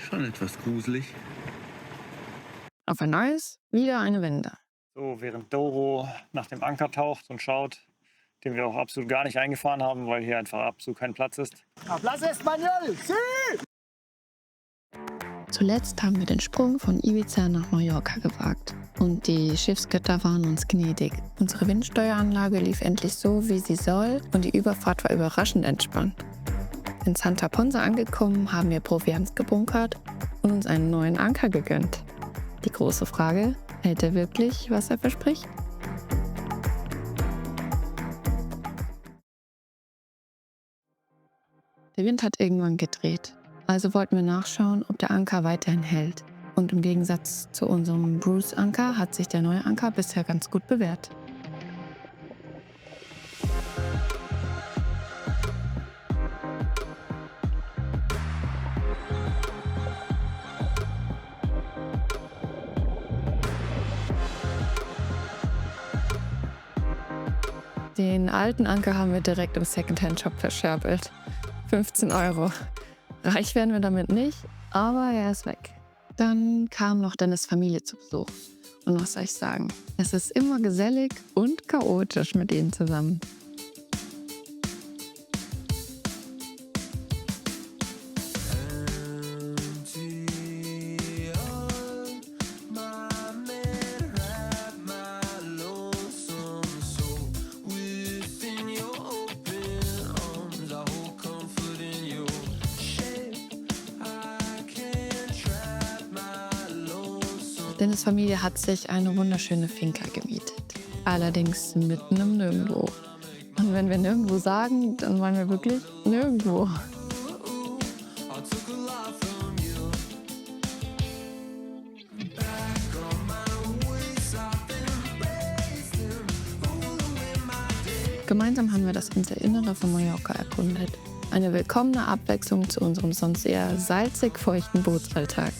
Schon etwas gruselig. Auf ein neues, wieder eine Wende. So, während Doro nach dem Anker taucht und schaut, den wir auch absolut gar nicht eingefahren haben, weil hier einfach absolut kein Platz ist. Hablas español, sí! Zuletzt haben wir den Sprung von Ibiza nach Mallorca gewagt. Und die Schiffsgötter waren uns gnädig. Unsere Windsteueranlage lief endlich so, wie sie soll, und die Überfahrt war überraschend entspannt. In Santa Ponsa angekommen, haben wir Proviant gebunkert und uns einen neuen Anker gegönnt. Die große Frage: Hält er wirklich, was er verspricht? Der Wind hat irgendwann gedreht, also wollten wir nachschauen, ob der Anker weiterhin hält. Und im Gegensatz zu unserem Bruce-Anker hat sich der neue Anker bisher ganz gut bewährt. Den alten Anker haben wir direkt im Secondhand-Shop verscherbelt. 15 Euro. Reich werden wir damit nicht, aber er ist weg. Dann kam noch Dennis' Familie zu Besuch. Und was soll ich sagen? Es ist immer gesellig und chaotisch mit ihnen zusammen. Dennis' Familie hat sich eine wunderschöne Finca gemietet. Allerdings mitten im Nirgendwo. Und wenn wir nirgendwo sagen, dann meinen wir wirklich nirgendwo. Gemeinsam haben wir das ganze Innere von Mallorca erkundet. Eine willkommene Abwechslung zu unserem sonst eher salzig feuchten Bootsalltag.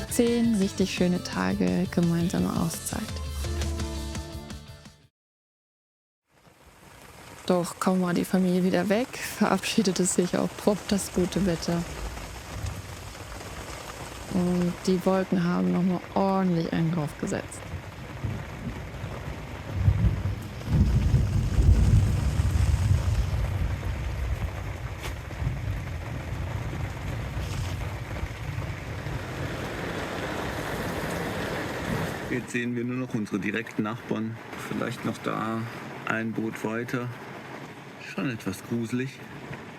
Zehn richtig schöne Tage gemeinsame Auszeit. Doch kaum war die Familie wieder weg, verabschiedete sich auch prompt das gute Wetter. Und die Wolken haben nochmal ordentlich einen draufgesetzt. Jetzt sehen wir nur noch unsere direkten Nachbarn. Vielleicht noch da ein Boot weiter. Schon etwas gruselig.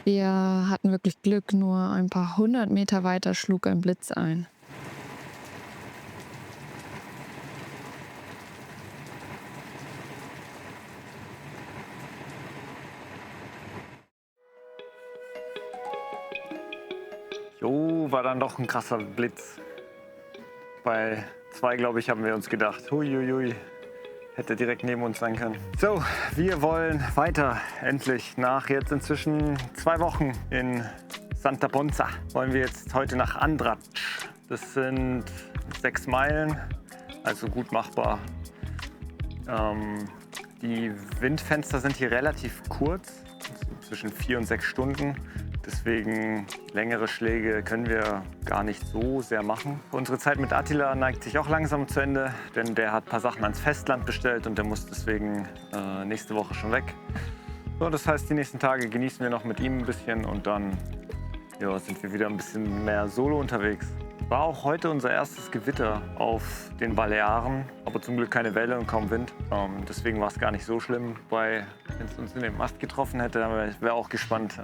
Wir hatten wirklich Glück, nur ein paar 100 Meter weiter schlug ein Blitz ein. Jo, war dann doch ein krasser Blitz. Bei 2, glaube ich, haben wir uns gedacht, huiuiui, hätte direkt neben uns sein können. So, wir wollen weiter, endlich. Nach jetzt inzwischen 2 Wochen in Santa Ponsa wollen wir jetzt heute nach Andratx. Das sind 6 Meilen, also gut machbar. Die Windfenster sind hier relativ kurz, zwischen 4 und 6 Stunden. Deswegen längere Schläge können wir gar nicht so sehr machen. Unsere Zeit mit Attila neigt sich auch langsam zu Ende, denn der hat ein paar Sachen ans Festland bestellt und der muss deswegen nächste Woche schon weg. So, das heißt, die nächsten Tage genießen wir noch mit ihm ein bisschen und dann sind wir wieder ein bisschen mehr solo unterwegs. War auch heute unser erstes Gewitter auf den Balearen, aber zum Glück keine Welle und kaum Wind. Deswegen war es gar nicht so schlimm. Wenn es uns in den Mast getroffen hätte, dann wäre auch gespannt,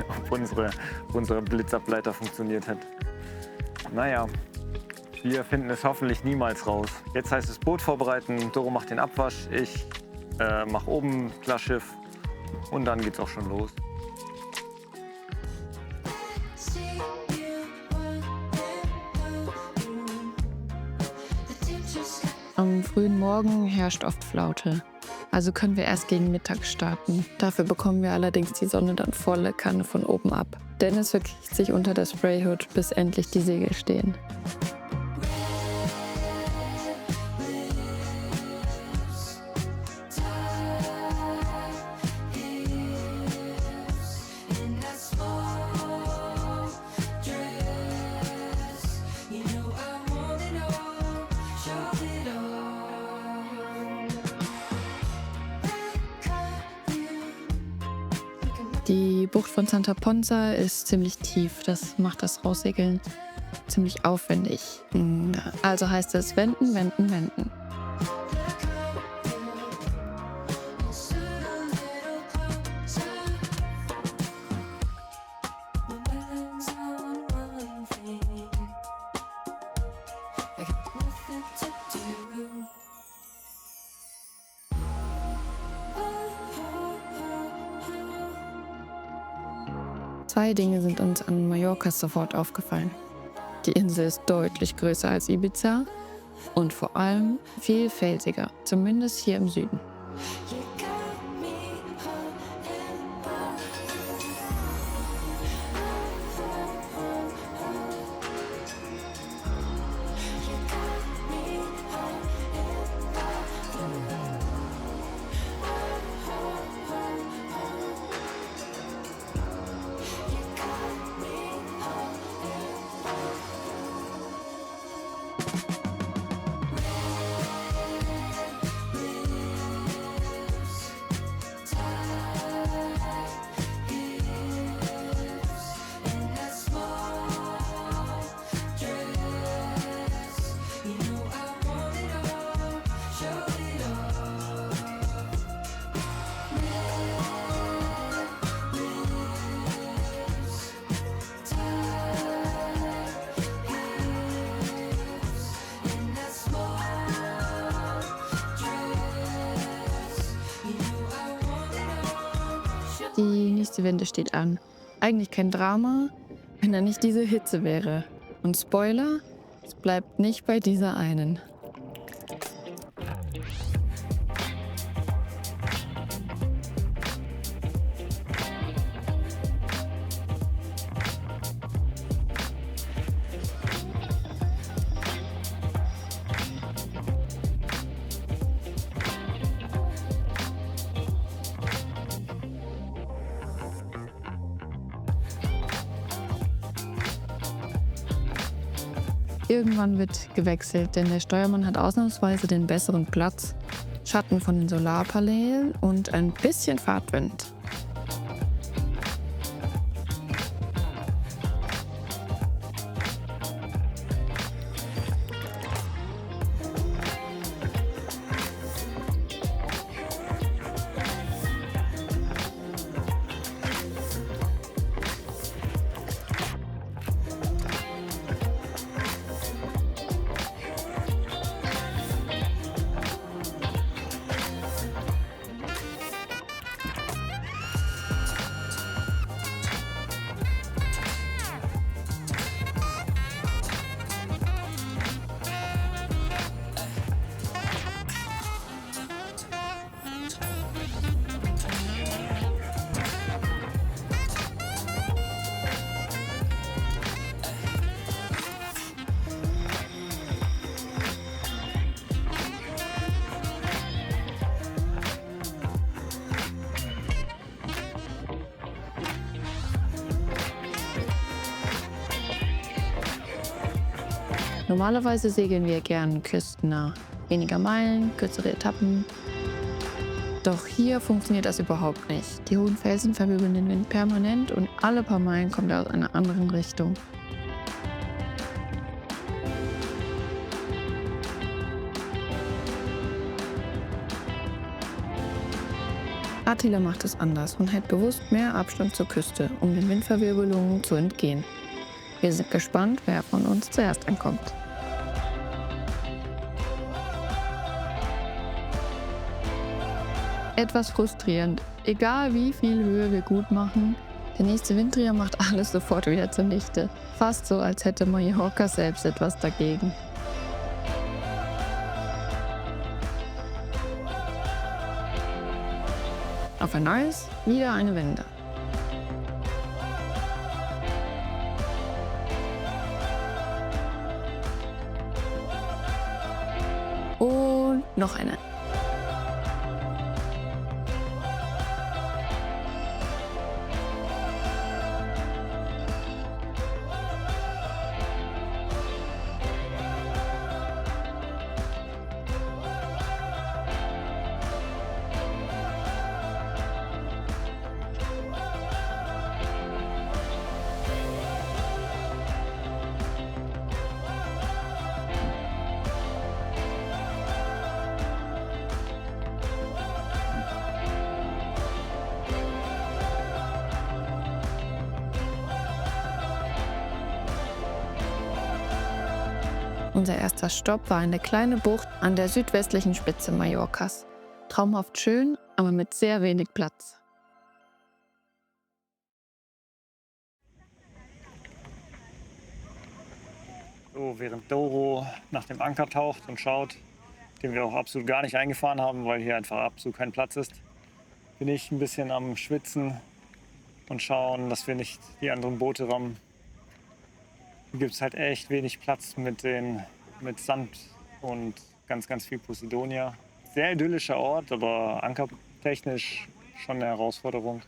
ob unsere Blitzableiter funktioniert hätte. Naja, wir finden es hoffentlich niemals raus. Jetzt heißt es Boot vorbereiten, Doro macht den Abwasch, ich mache oben Klarschiff und dann geht's auch schon los. Am frühen Morgen herrscht oft Flaute. Also können wir erst gegen Mittag starten. Dafür bekommen wir allerdings die Sonne dann volle Kanne von oben ab. Dennis verkriecht sich unter der Sprayhood, bis endlich die Segel stehen. Die Bucht von Santa Ponsa ist ziemlich tief, das macht das Raussegeln ziemlich aufwendig. Also heißt es wenden, wenden, wenden. Zwei Dinge sind uns an Mallorca sofort aufgefallen. Die Insel ist deutlich größer als Ibiza und vor allem viel felsiger, zumindest hier im Süden. Die nächste Wende steht an. Eigentlich kein Drama, wenn da nicht diese Hitze wäre. Und Spoiler, es bleibt nicht bei dieser einen. Irgendwann wird gewechselt, denn der Steuermann hat ausnahmsweise den besseren Platz, Schatten von den Solarpaneelen und ein bisschen Fahrtwind. Normalerweise segeln wir gern küstennah. Weniger Meilen, kürzere Etappen. Doch hier funktioniert das überhaupt nicht. Die hohen Felsen verwirbeln den Wind permanent und alle paar Meilen kommt er aus einer anderen Richtung. Attila macht es anders und hält bewusst mehr Abstand zur Küste, um den Windverwirbelungen zu entgehen. Wir sind gespannt, wer von uns zuerst ankommt. Etwas frustrierend. Egal wie viel Höhe wir gut machen, der nächste Winddreher macht alles sofort wieder zunichte. Fast so, als hätte Mallorca selbst etwas dagegen. Auf ein neues, wieder eine Wende. Und noch eine. Unser erster Stopp war eine kleine Bucht an der südwestlichen Spitze Mallorcas. Traumhaft schön, aber mit sehr wenig Platz. So, während Doro nach dem Anker taucht und schaut, den wir auch absolut gar nicht eingefahren haben, weil hier einfach absolut kein Platz ist, bin ich ein bisschen am Schwitzen und schauen, dass wir nicht die anderen Boote rammen. Hier gibt es halt echt wenig Platz mit Sand und ganz, ganz viel Posidonia. Sehr idyllischer Ort, aber ankertechnisch schon eine Herausforderung,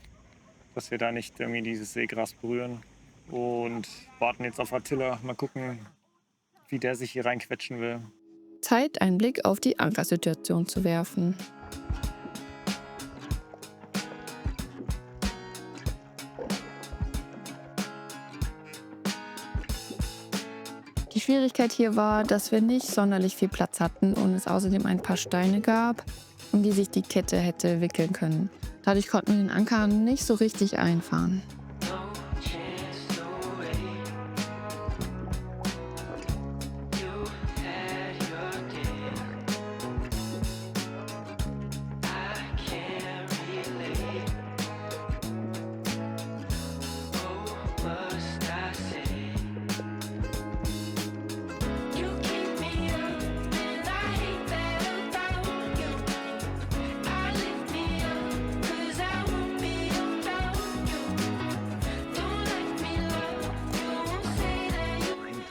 dass wir da nicht irgendwie dieses Seegras berühren. Und warten jetzt auf Attila. Mal gucken, wie der sich hier reinquetschen will. Zeit, einen Blick auf die Ankersituation zu werfen. Die Schwierigkeit hier war, dass wir nicht sonderlich viel Platz hatten und es außerdem ein paar Steine gab, um die sich die Kette hätte wickeln können. Dadurch konnten wir den Anker nicht so richtig einfahren.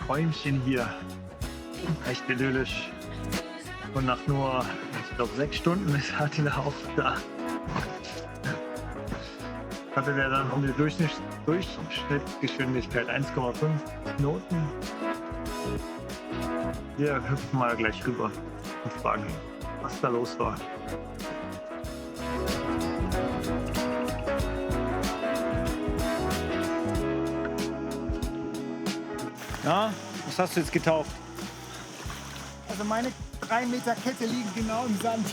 Träumchen hier. Echt idyllisch. Und nach nur, ich glaube, 6 Stunden ist Attila auch da. Hatte der dann eine Durchschnittsgeschwindigkeit 1,5 Knoten. Wir hüpfen mal gleich rüber und fragen, was da los war. Na, was hast du jetzt getaucht? Also meine 3 Meter Kette liegen genau im Sand.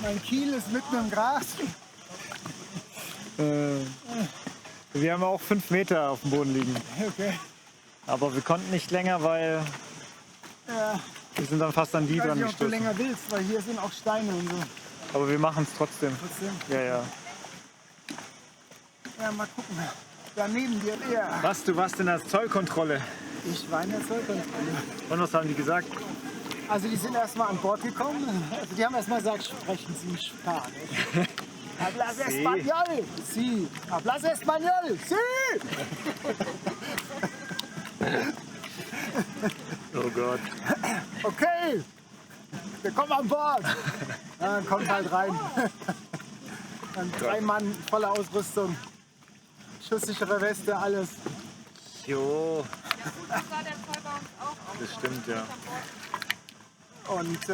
Mein Kiel ist mitten im Gras. Wir haben auch 5 Meter auf dem Boden liegen. Okay. Aber wir konnten nicht länger, weil Ja, wir sind dann fast an die ich weiß dran nicht, ob du gestoßen. länger willst, weil hier sind auch Steine und so. Aber wir machen es trotzdem. Trotzdem. Ja. Ja, mal gucken. Daneben dir eher. Was, du warst in der Zollkontrolle. Ich war in der Zollkontrolle. Und was haben die gesagt? Also die sind erstmal an Bord gekommen. Also die haben erstmal gesagt, sprechen Sie Spanisch. Hablas Español! Sí! Hablas Español! Sí! Oh Gott. Okay! Wir kommen an Bord! Ja, dann kommt halt rein. Dann 3 Mann, volle Ausrüstung. Schusssichere Weste, alles. Jo. Das stimmt, ja. Und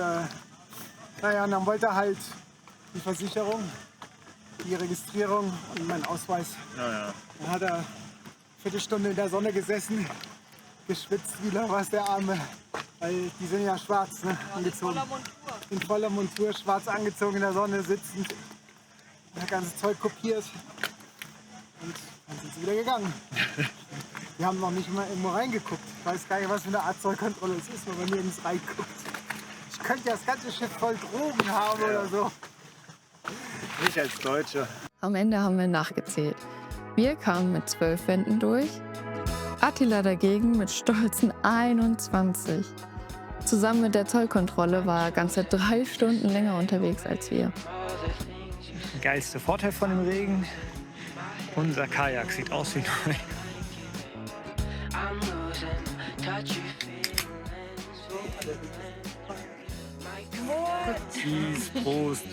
naja, und dann wollte er halt die Versicherung, die Registrierung und meinen Ausweis. Ja. Dann hat er eine Viertelstunde in der Sonne gesessen, geschwitzt wie noch was, der Arme. Weil die sind ja schwarz, ne, angezogen. In voller Montur, schwarz angezogen in der Sonne sitzend. Das ganze Zeug kopiert. Und dann sind sie wieder gegangen. Wir haben noch nicht mal irgendwo reingeguckt. Ich weiß gar nicht, was für eine Art Zollkontrolle es ist, wenn man nirgends reinguckt. Ich könnte ja das ganze Schiff voll Drogen haben oder so. Nicht als Deutscher. Am Ende haben wir nachgezählt. Wir kamen mit 12 Wänden durch, Attila dagegen mit stolzen 21. Zusammen mit der Zollkontrolle war er ganze 3 Stunden länger unterwegs als wir. Der geilste Vorteil von dem Regen, unser Kajak sieht aus wie neu. Prost.